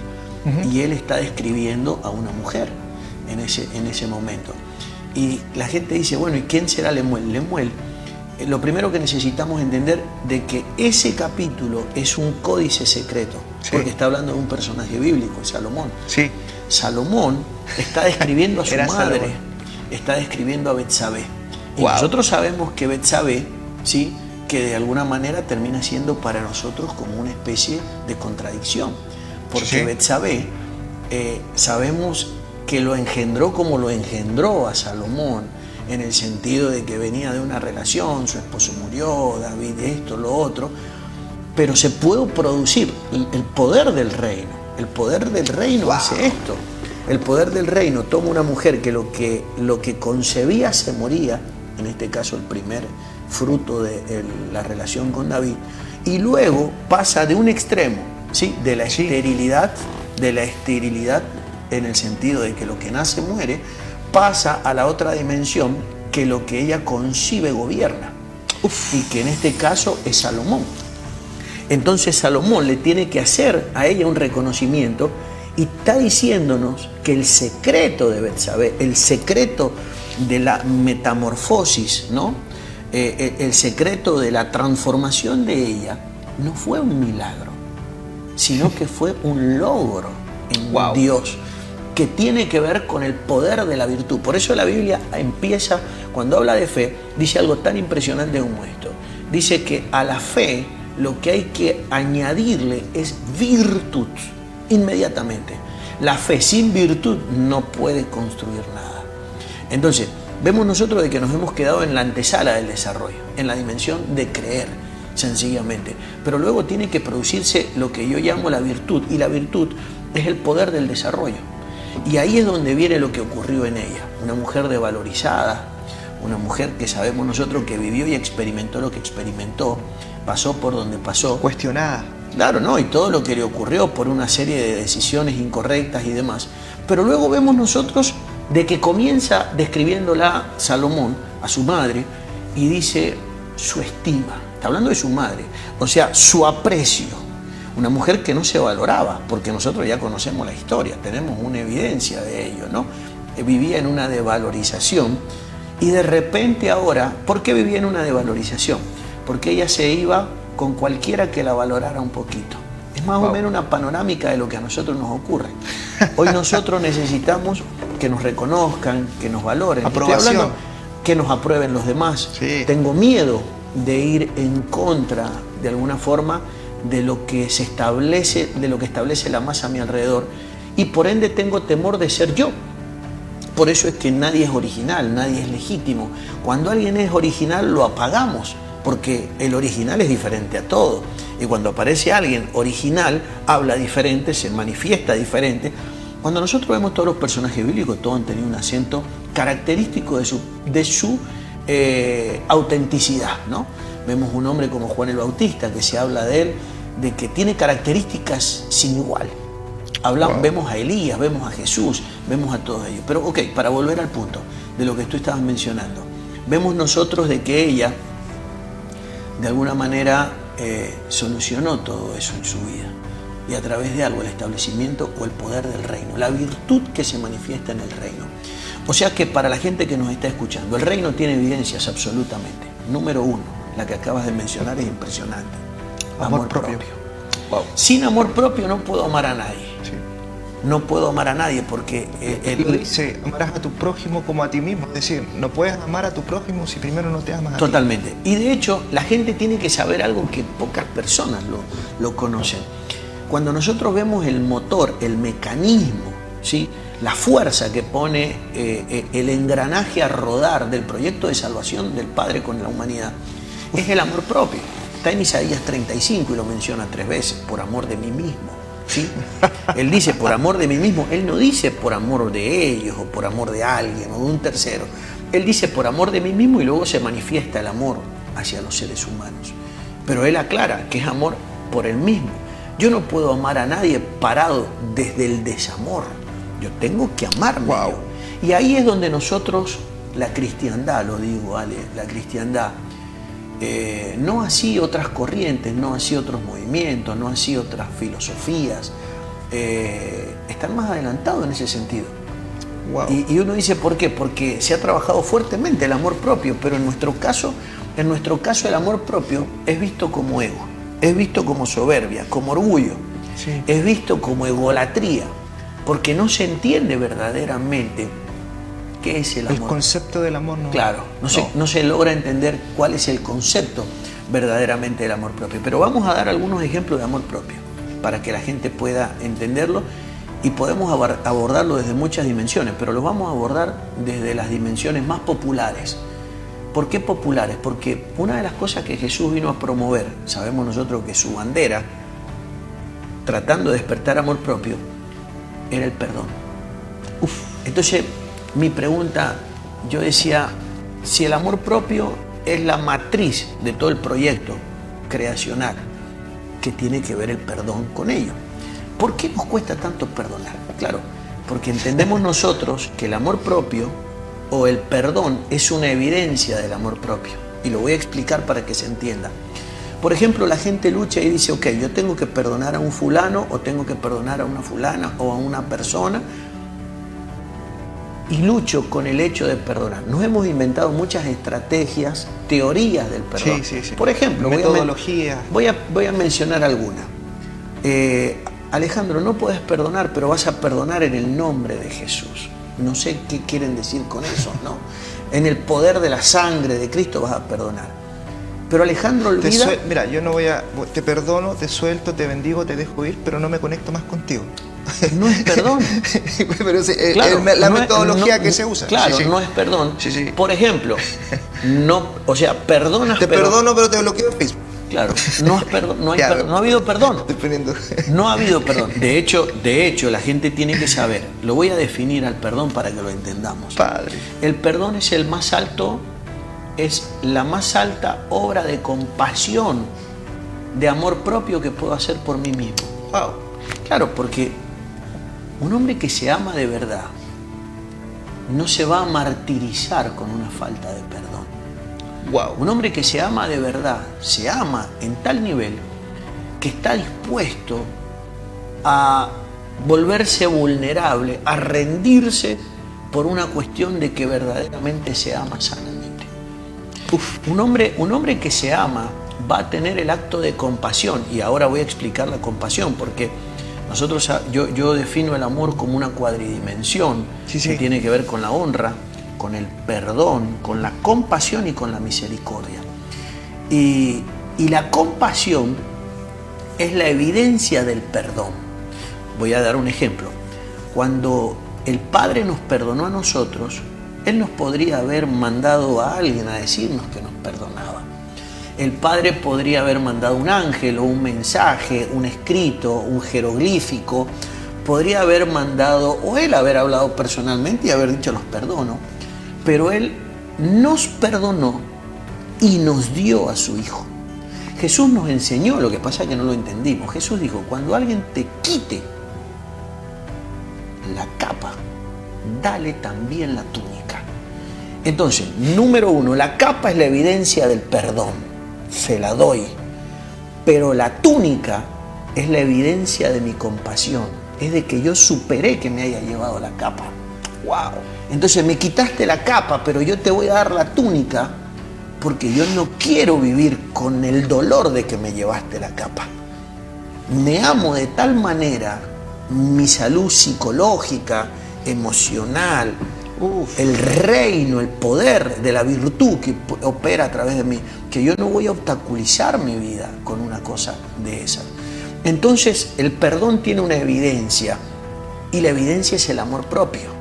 y él está describiendo a una mujer en ese momento. Y la gente dice, bueno, ¿y quién será Lemuel? Lemuel, lo primero que necesitamos entender de que ese capítulo es un códice secreto, porque está hablando de un personaje bíblico, Salomón. Sí. Salomón está describiendo a su madre, Salomón. Está describiendo a Betsabé. Y nosotros sabemos que Betsabé, ¿sí?, que de alguna manera termina siendo para nosotros como una especie de contradicción. Porque Betsabé, sabemos que lo engendró como lo engendró a Salomón, en el sentido de que venía de una relación, su esposo murió, David esto, lo otro, pero se pudo producir el poder del reino. El poder del reino hace esto. El poder del reino toma una mujer que lo que concebía se moría, en este caso el primer fruto de la relación con David, y luego pasa de un extremo, ¿sí?, de la esterilidad en el sentido de que lo que nace muere, pasa a la otra dimensión, que lo que ella concibe gobierna. Y que en este caso es Salomón. Entonces Salomón le tiene que hacer a ella un reconocimiento y está diciéndonos que el secreto de Betsabé, el secreto de la metamorfosis, ¿no? El secreto de la transformación de ella no fue un milagro, sino que fue un logro en Dios, que tiene que ver con el poder de la virtud. Por eso la Biblia empieza, cuando habla de fe, dice algo tan impresionante como esto. Dice que a la fe lo que hay que añadirle es virtud, inmediatamente. La fe sin virtud no puede construir nada. Entonces, vemos nosotros de que nos hemos quedado en la antesala del desarrollo, en la dimensión de creer, sencillamente. Pero luego tiene que producirse lo que yo llamo la virtud, y la virtud es el poder del desarrollo. Y ahí es donde viene lo que ocurrió en ella. Una mujer devalorizada, una mujer que sabemos nosotros que vivió y experimentó lo que experimentó, pasó por donde pasó. Cuestionada. Claro, ¿no? Y todo lo que le ocurrió por una serie de decisiones incorrectas y demás. Pero luego vemos nosotros de que comienza describiéndola Salomón a su madre y dice su estima. Está hablando de su madre. O sea, su aprecio. Una mujer que no se valoraba, porque nosotros ya conocemos la historia, tenemos una evidencia de ello, ¿no? Vivía en una devalorización y de repente ahora, ¿por qué vivía en una devalorización? Porque ella se iba con cualquiera que la valorara un poquito. Es más o menos una panorámica de lo que a nosotros nos ocurre. Hoy nosotros necesitamos que nos reconozcan, que nos valoren. Aprobación. Estoy hablando que nos aprueben los demás. Sí. Tengo miedo de ir en contra, de alguna forma, de lo que se establece, de lo que establece la masa a mi alrededor, y por ende tengo temor de ser yo. Por eso es que nadie es original, nadie es legítimo. Cuando alguien es original lo apagamos, porque el original es diferente a todo, y cuando aparece alguien original habla diferente, se manifiesta diferente. Cuando nosotros vemos todos los personajes bíblicos, todos han tenido un acento característico de su autenticidad, ¿no? Vemos un hombre como Juan el Bautista, que se habla de él, de que tiene características sin igual. Vemos a Elías, vemos a Jesús, vemos a todos ellos. Pero ok, para volver al punto de lo que tú estabas mencionando, vemos nosotros de que ella, de alguna manera, solucionó todo eso en su vida. Y a través de algo, el establecimiento o el poder del reino, la virtud que se manifiesta en el reino. O sea que para la gente que nos está escuchando, el reino tiene evidencias absolutamente. Número uno, la que acabas de mencionar es impresionante. Amor propio. Wow. Sin amor propio no puedo amar a nadie. Sí. No puedo amar a nadie porque... Lo dice, amarás a tu prójimo como a ti mismo. Es decir, no puedes amar a tu prójimo si primero no te amas a ti. Totalmente. Y de hecho, la gente tiene que saber algo que pocas personas lo conocen. Cuando nosotros vemos el motor, el mecanismo, ¿sí?, la fuerza que pone el engranaje a rodar del proyecto de salvación del Padre con la humanidad, es el amor propio. Está en Isaías 35 y lo menciona 3 veces, por amor de mí mismo, ¿sí? Él dice por amor de mí mismo, él no dice por amor de ellos o por amor de alguien o de un tercero. Él dice por amor de mí mismo y luego se manifiesta el amor hacia los seres humanos. Pero él aclara que es amor por él mismo. Yo no puedo amar a nadie parado desde el desamor. Yo tengo que amarme yo. Y ahí es donde nosotros, la cristiandad, lo digo, Ale, la cristiandad, no así otras corrientes, no así otros movimientos, no así otras filosofías, están más adelantados en ese sentido. Wow. Y uno dice, ¿por qué? Porque se ha trabajado fuertemente el amor propio, pero en nuestro caso el amor propio es visto como ego, es visto como soberbia, como orgullo, Sí. es visto como egolatría, porque no se entiende verdaderamente qué es el amor. El concepto del amor no. Claro, no se logra entender cuál es el concepto verdaderamente del amor propio. Pero vamos a dar algunos ejemplos de amor propio para que la gente pueda entenderlo y podemos abordarlo desde muchas dimensiones, pero lo vamos a abordar desde las dimensiones más populares. ¿Por qué populares? Porque una de las cosas que Jesús vino a promover, sabemos nosotros que su bandera, tratando de despertar amor propio, era el perdón. Entonces, mi pregunta, yo decía, si el amor propio es la matriz de todo el proyecto creacional, ¿qué tiene que ver el perdón con ello? ¿Por qué nos cuesta tanto perdonar? Claro, porque entendemos nosotros que el amor propio o el perdón es una evidencia del amor propio. Y lo voy a explicar para que se entienda. Por ejemplo, la gente lucha y dice, ok, yo tengo que perdonar a un fulano o tengo que perdonar a una fulana o a una persona, y lucho con el hecho de perdonar. Nos hemos inventado muchas estrategias, teorías del perdón. Sí. Por ejemplo, metodología. Voy a mencionar alguna. Alejandro, no puedes perdonar, pero vas a perdonar en el nombre de Jesús. No sé qué quieren decir con eso, ¿no? En el poder de la sangre de Cristo vas a perdonar. Pero Alejandro olvida... Mira, yo no te perdono, te suelto, te bendigo, te dejo ir, pero no me conecto más contigo. No es perdón. Pero claro, la metodología que se usa. Claro, sí. No es perdón. Sí. Por ejemplo, perdonas... Te perdono, pero te bloqueo en Facebook. Claro, no ha habido perdón. Dependiendo. No ha habido perdón. De hecho, la gente tiene que saber. Lo voy a definir al perdón para que lo entendamos. Padre. El perdón es la más alta obra de compasión, de amor propio que puedo hacer por mí mismo. Wow. Claro, porque un hombre que se ama de verdad no se va a martirizar con una falta de perdón. Wow. Un hombre que se ama de verdad, se ama en tal nivel que está dispuesto a volverse vulnerable, a rendirse por una cuestión de que verdaderamente se ama sanamente. Un hombre que se ama va a tener el acto de compasión, y ahora voy a explicar la compasión, porque yo defino el amor como una cuadridimensión que tiene que ver con la honra, con el perdón, con la compasión y con la misericordia. Y la compasión es la evidencia del perdón. Voy a dar un ejemplo. Cuando el Padre nos perdonó a nosotros, Él nos podría haber mandado a alguien a decirnos que nos perdonaba. El Padre podría haber mandado un ángel o un mensaje, un escrito, un jeroglífico. Podría haber mandado, o Él haber hablado personalmente y haber dicho los perdono. Pero Él nos perdonó y nos dio a su Hijo. Jesús nos enseñó, lo que pasa es que no lo entendimos. Jesús dijo, cuando alguien te quite la capa, dale también la túnica. Entonces, número uno, la capa es la evidencia del perdón. Se la doy. Pero la túnica es la evidencia de mi compasión. Es de que yo superé que me haya llevado la capa. ¡Wow! Entonces me quitaste la capa, pero yo te voy a dar la túnica porque yo no quiero vivir con el dolor de que me llevaste la capa. Me amo de tal manera, mi salud psicológica, emocional, el reino, el poder de la virtud que opera a través de mí, que yo no voy a obstaculizar mi vida con una cosa de esa. Entonces el perdón tiene una evidencia, y la evidencia es el amor propio.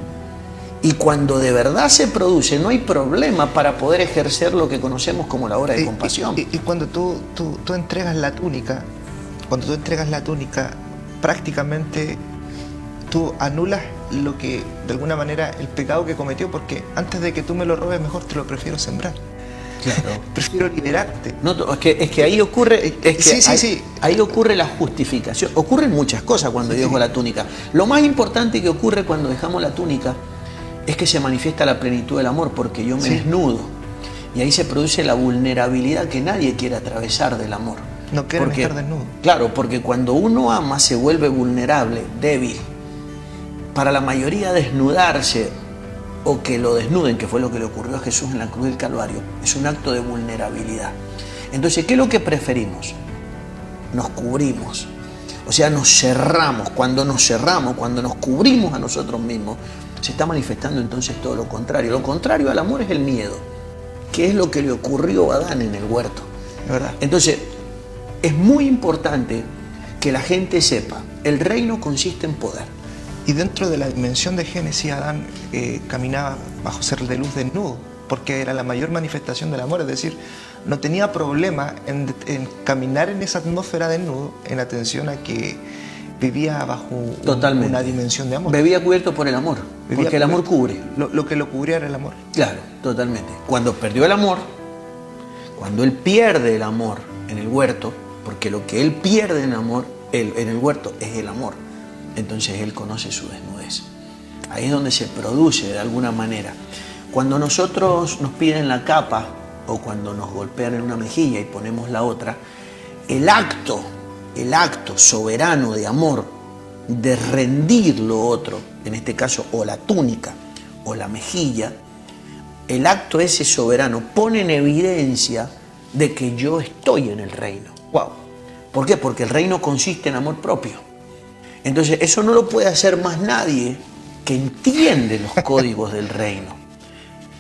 Y cuando de verdad se produce, no hay problema para poder ejercer lo que conocemos como la obra de compasión. Y cuando tú entregas la túnica, prácticamente tú anulas lo que, de alguna manera, el pecado que cometió, porque antes de que tú me lo robes, mejor te lo prefiero sembrar. Claro. Prefiero liberarte. No, es que ahí ocurre, ahí ocurre la justificación. Ocurren muchas cosas cuando yo dejo la túnica. Lo más importante que ocurre cuando dejamos la túnica es que se manifiesta la plenitud del amor, porque yo me desnudo. Y ahí se produce la vulnerabilidad que nadie quiere atravesar del amor. No quieren estar desnudo. Claro, porque cuando uno ama se vuelve vulnerable, débil. Para la mayoría desnudarse, o que lo desnuden, que fue lo que le ocurrió a Jesús en la cruz del Calvario, es un acto de vulnerabilidad. Entonces, ¿qué es lo que preferimos? Nos cubrimos. O sea, nos cerramos. Cuando nos cerramos, cuando nos cubrimos a nosotros mismos, se está manifestando entonces todo lo contrario. Lo contrario al amor es el miedo, que es lo que le ocurrió a Adán en el huerto. ¿Verdad? Entonces, es muy importante que la gente sepa, el reino consiste en poder. Y dentro de la dimensión de Génesis, Adán caminaba bajo ser de luz desnudo, porque era la mayor manifestación del amor, es decir, no tenía problema en caminar en esa atmósfera desnudo, en atención a que vivía bajo una dimensión de amor. Vivía cubierto por el amor. Porque el amor cubre. Lo que lo cubría era el amor. Claro, totalmente. Cuando perdió el amor, cuando él pierde el amor en el huerto, porque lo que él pierde en el huerto es el amor, entonces él conoce su desnudez. Ahí es donde se produce de alguna manera. Cuando nosotros nos piden la capa o cuando nos golpean en una mejilla y ponemos la otra, el acto soberano de amor, de rendir lo otro, en este caso o la túnica o la mejilla, el acto ese soberano pone en evidencia de que yo estoy en el reino. Wow. ¿Por qué? Porque el reino consiste en amor propio. Entonces eso no lo puede hacer más nadie que entiende los códigos del reino.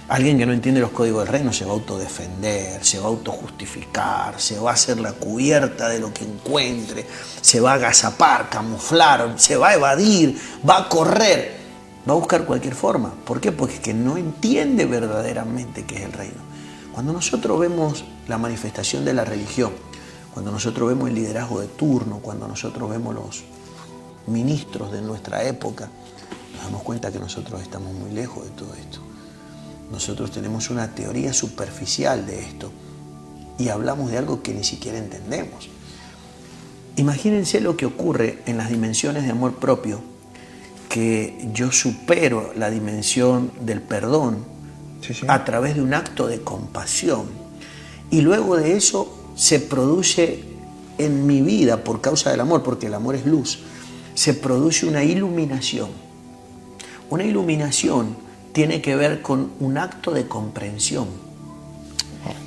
Alguien que no entiende los códigos del reino se va a autodefender, se va a autojustificar, se va a hacer la cubierta de lo que encuentre, se va a agazapar, camuflar, se va a evadir, va a correr, va a buscar cualquier forma. ¿Por qué? Porque es que no entiende verdaderamente qué es el reino. Cuando nosotros vemos la manifestación de la religión, cuando nosotros vemos el liderazgo de turno, cuando nosotros vemos los ministros de nuestra época, nos damos cuenta que nosotros estamos muy lejos de todo esto. Nosotros tenemos una teoría superficial de esto y hablamos de algo que ni siquiera entendemos. Imagínense lo que ocurre en las dimensiones de amor propio, que yo supero la dimensión del perdón a través de un acto de compasión. Y luego de eso se produce en mi vida, por causa del amor, porque el amor es luz, se produce una iluminación. Una iluminación tiene que ver con un acto de comprensión.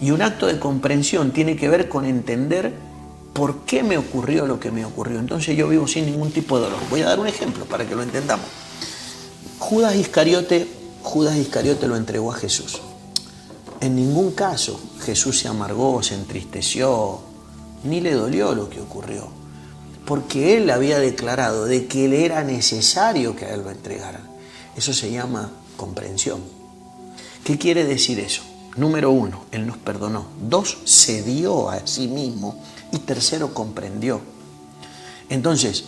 Y un acto de comprensión tiene que ver con entender por qué me ocurrió lo que me ocurrió. Entonces yo vivo sin ningún tipo de dolor. Voy a dar un ejemplo para que lo entendamos. Judas Iscariote lo entregó a Jesús. En ningún caso Jesús se amargó, se entristeció, ni le dolió lo que ocurrió. Porque él había declarado de que él era necesario que a él lo entregaran. Eso se llama comprensión. ¿Qué quiere decir eso? Número 1, él nos perdonó. 2, se dio a sí mismo. Y 3, comprendió. Entonces,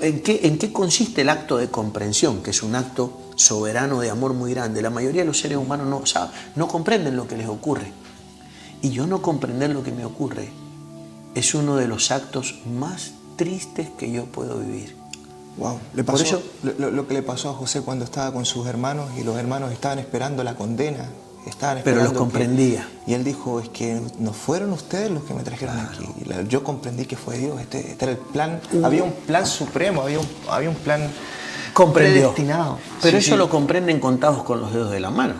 en qué consiste el acto de comprensión? Que es un acto soberano de amor muy grande. La mayoría de los seres humanos no comprenden lo que les ocurre. Y yo no comprender lo que me ocurre es uno de los actos más tristes que yo puedo vivir. Wow. Por eso, lo que le pasó a José cuando estaba con sus hermanos y los hermanos estaban esperando la condena. Pero los comprendía. Y él dijo, es que no fueron ustedes los que me trajeron aquí. Yo comprendí que fue Dios. Este era el plan. Había un plan supremo, había un plan predestinado. Pero eso lo comprenden contados con los dedos de la mano.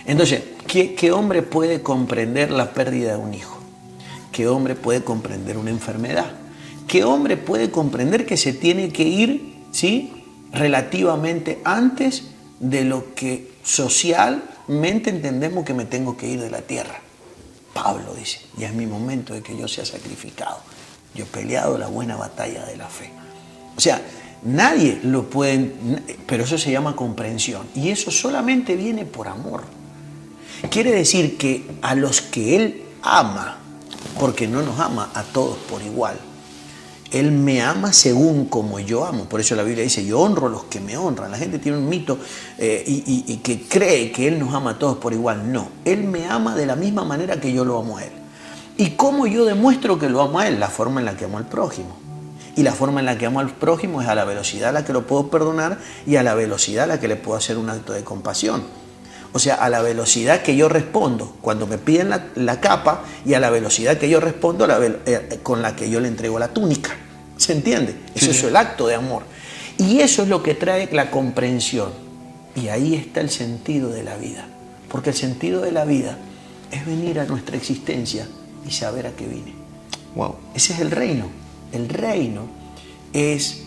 Entonces, ¿qué hombre puede comprender la pérdida de un hijo? ¿Qué hombre puede comprender una enfermedad? ¿Qué hombre puede comprender que se tiene que ir, ¿sí?, relativamente antes de lo que socialmente entendemos que me tengo que ir de la tierra? Pablo dice, ya es mi momento de que yo sea sacrificado. Yo he peleado la buena batalla de la fe. O sea, nadie lo puede, pero eso se llama comprensión. Y eso solamente viene por amor. Quiere decir que a los que Él ama, porque no nos ama a todos por igual, Él me ama según como yo amo. Por eso la Biblia dice, yo honro a los que me honran. La gente tiene un mito y que cree que Él nos ama a todos por igual. No, Él me ama de la misma manera que yo lo amo a Él. ¿Y cómo yo demuestro que lo amo a Él? La forma en la que amo al prójimo. Y la forma en la que amo al prójimo es a la velocidad a la que lo puedo perdonar y a la velocidad a la que le puedo hacer un acto de compasión. O sea, a la velocidad que yo respondo cuando me piden la capa y a la velocidad que yo respondo con la que yo le entrego la túnica. ¿Se entiende? Eso es el acto de amor. Y eso es lo que trae la comprensión. Y ahí está el sentido de la vida. Porque el sentido de la vida es venir a nuestra existencia y saber a qué vine. Wow. Ese es el reino. El reino es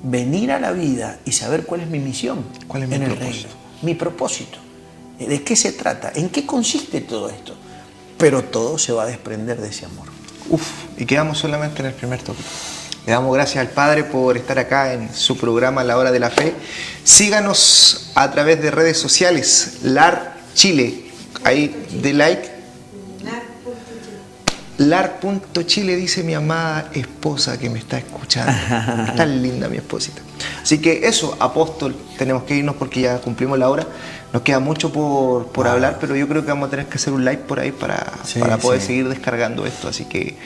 venir a la vida y saber cuál es mi misión. ¿Cuál es mi propósito? Reino. Mi propósito. ¿De qué se trata? ¿En qué consiste todo esto? Pero todo se va a desprender de ese amor. Y quedamos solamente en el primer tópico. Le damos gracias al Padre por estar acá en su programa La Hora de la Fe. Síganos a través de redes sociales, LAR Chile. Ahí de like. LAR.Chile, dice mi amada esposa que me está escuchando. Tan linda mi esposita. Así que eso, apóstol, tenemos que irnos porque ya cumplimos la hora. Nos queda mucho por hablar, pero yo creo que vamos a tener que hacer un live por ahí para poder seguir descargando esto. Así que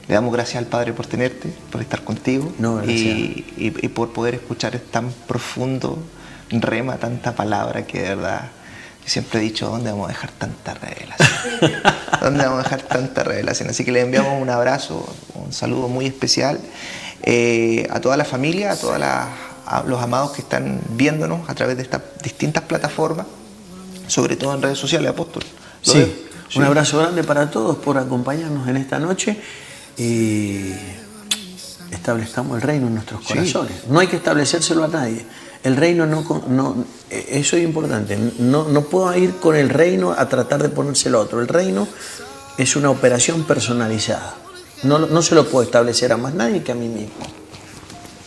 le damos gracias al Padre por tenerte, por estar contigo y por poder escuchar tan profundo rema, tanta palabra que de verdad yo siempre he dicho, ¿dónde vamos a dejar tanta revelación? ¿Dónde vamos a dejar tanta revelación? Así que le enviamos un abrazo, un saludo muy especial a toda la familia, a todos los amados que están viéndonos a través de estas distintas plataformas, sobre todo en redes sociales, apóstol. Sí, un abrazo grande para todos por acompañarnos en esta noche y establezcamos el reino en nuestros corazones. No hay que establecérselo a nadie. El reino eso es importante. No puedo ir con el reino a tratar de ponérselo a otro. El reino es una operación personalizada. No se lo puedo establecer a más nadie que a mí mismo.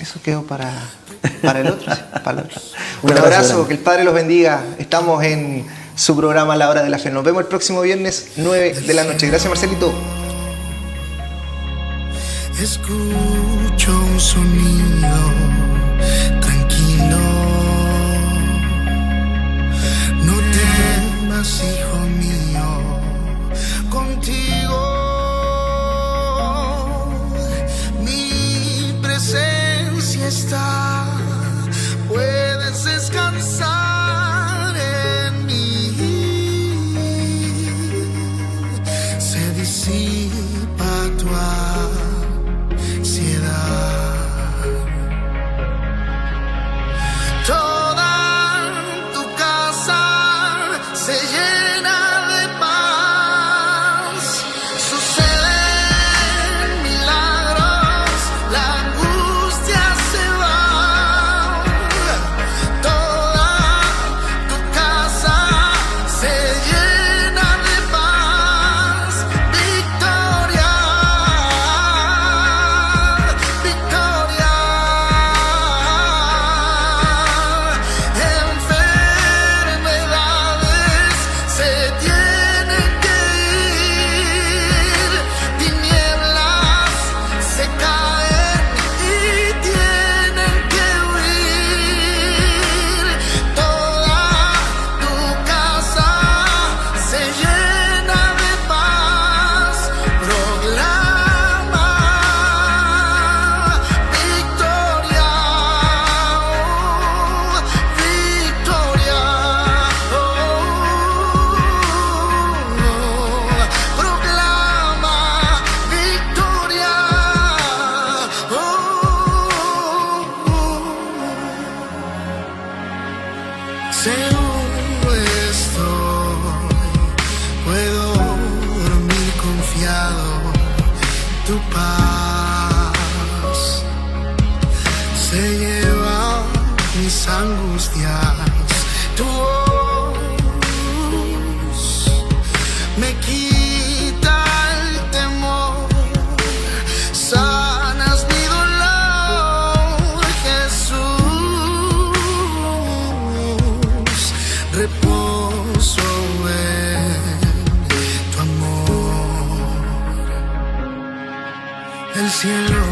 Eso quedó para el otro. Un abrazo, grande. Que el Padre los bendiga. Estamos en su programa La Hora de la Fe. Nos vemos el próximo viernes 9 de la noche. Gracias, Marcelito. Escucho un sonido tranquilo. No temas, hijo mío, contigo mi presencia está. Puedes descansar en mí. Se disipa tu toda tu casa se llena de paz, suceden milagros, la angustia se va. Toda tu casa se llena de paz, victoria, victoria. Enfermedades se tienen que ir, tinieblas se caen y tienen que huir. Toda tu casa se llena de paz, proclama victoria, victoria, proclama victoria. Seguro estoy, puedo dormir confiado, tu paz se lleva mis angustias, tu voz me quita el temor, sanas mi dolor, Jesús, reposo en tu amor. El cielo